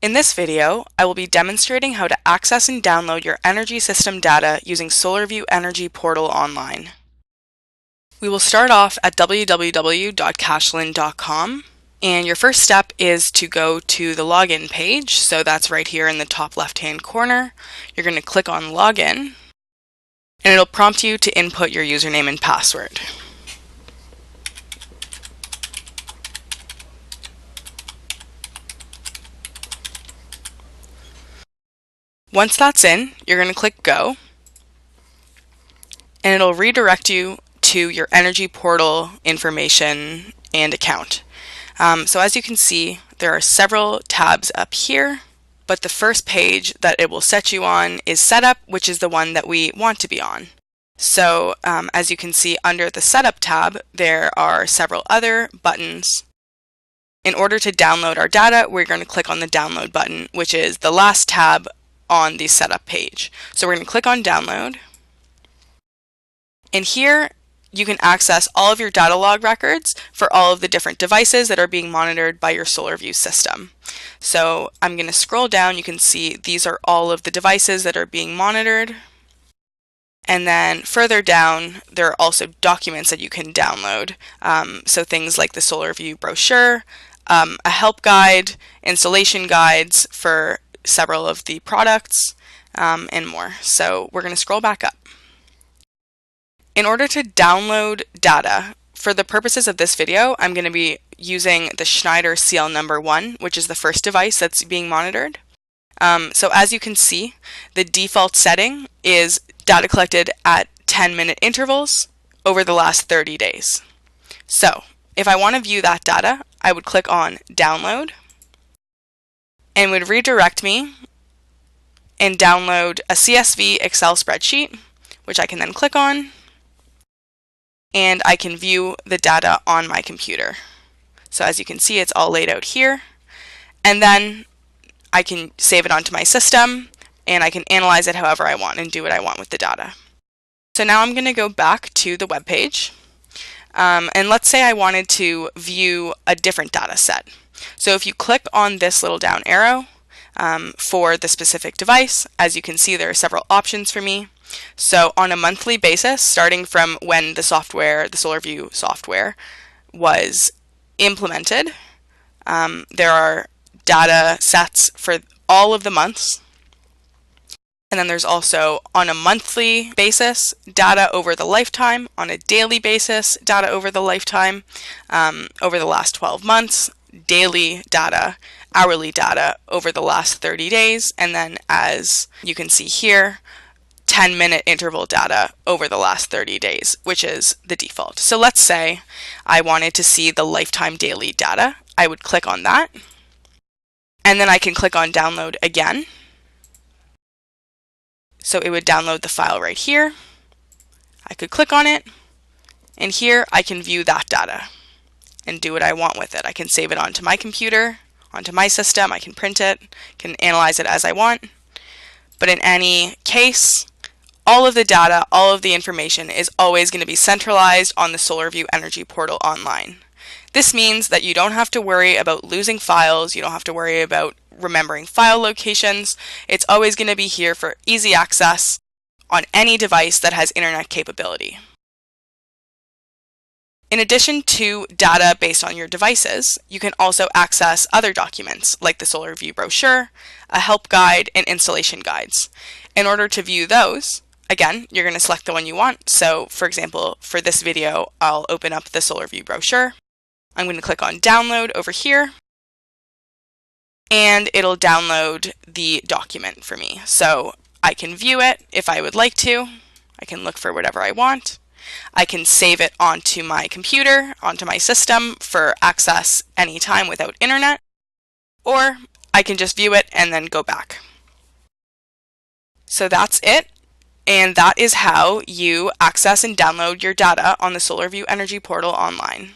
In this video, I will be demonstrating how to access and download your energy system data using SolarVu Energy Portal online. We will start off at www.cachelan.com, and your first step is to go to the login page, so that's right here in the top left-hand corner. You're going to click on Login, and it'll prompt you to input your username and password. Once that's in, you're going to click Go, and it'll redirect you to your Energy Portal information and account. So as you can see, there are several tabs up here, but the first page that it will set you on is Setup, which is the one that we want to be on. So as you can see under the Setup tab, there are several other buttons. In order to download our data, we're going to click on the Download button, which is the last tab on the Setup page. So we're going to click on Download. And here you can access all of your data log records for all of the different devices that are being monitored by your SolarVu system. So I'm going to scroll down. You can see these are all of the devices that are being monitored. And then further down, there are also documents that you can download. So things like the SolarVu brochure, a help guide, installation guides for several of the products, and more. So we're going to scroll back up. In order to download data, for the purposes of this video, I'm going to be using the Schneider CL number 1, which is the first device that's being monitored. So as you can see, the default setting is data collected at 10-minute intervals over the last 30 days. So if I want to view that data, I would click on Download, and would redirect me and download a CSV Excel spreadsheet, which I can then click on, and I can view the data on my computer. So as you can see, it's all laid out here, and then I can save it onto my system, and I can analyze it however I want and do what I want with the data. So now I'm going to go back to the web page, and let's say I wanted to view a different data set. So if you click on this little down arrow for the specific device, as you can see, there are several options for me. So on a monthly basis, starting from when the software, the SolarVu software, was implemented, there are data sets for all of the months. And then there's also on a monthly basis, data over the lifetime, on a daily basis, data over the lifetime, over the last 12 months, daily data, hourly data over the last 30 days, and then as you can see here, 10-minute interval data over the last 30 days, which is the default. So let's say I wanted to see the lifetime daily data. I would click on that, and then I can click on Download again. So it would download the file right here. I could click on it, and here I can view that data and do what I want with it. I can save it onto my computer, onto my system, I can print it, can analyze it as I want. But in any case, all of the data, all of the information is always going to be centralized on the SolarVu Energy Portal online. This means that you don't have to worry about losing files, you don't have to worry about remembering file locations. It's always going to be here for easy access on any device that has internet capability. In addition to data based on your devices, you can also access other documents like the SolarVu brochure, a help guide, and installation guides. In order to view those, again, you're going to select the one you want. So for example, for this video, I'll open up the SolarVu brochure. I'm going to click on Download over here, and it'll download the document for me. So I can view it if I would like to. I can look for whatever I want. I can save it onto my computer, onto my system for access anytime without internet, or I can just view it and then go back. So that's it, and that is how you access and download your data on the SolarVu Energy Portal online.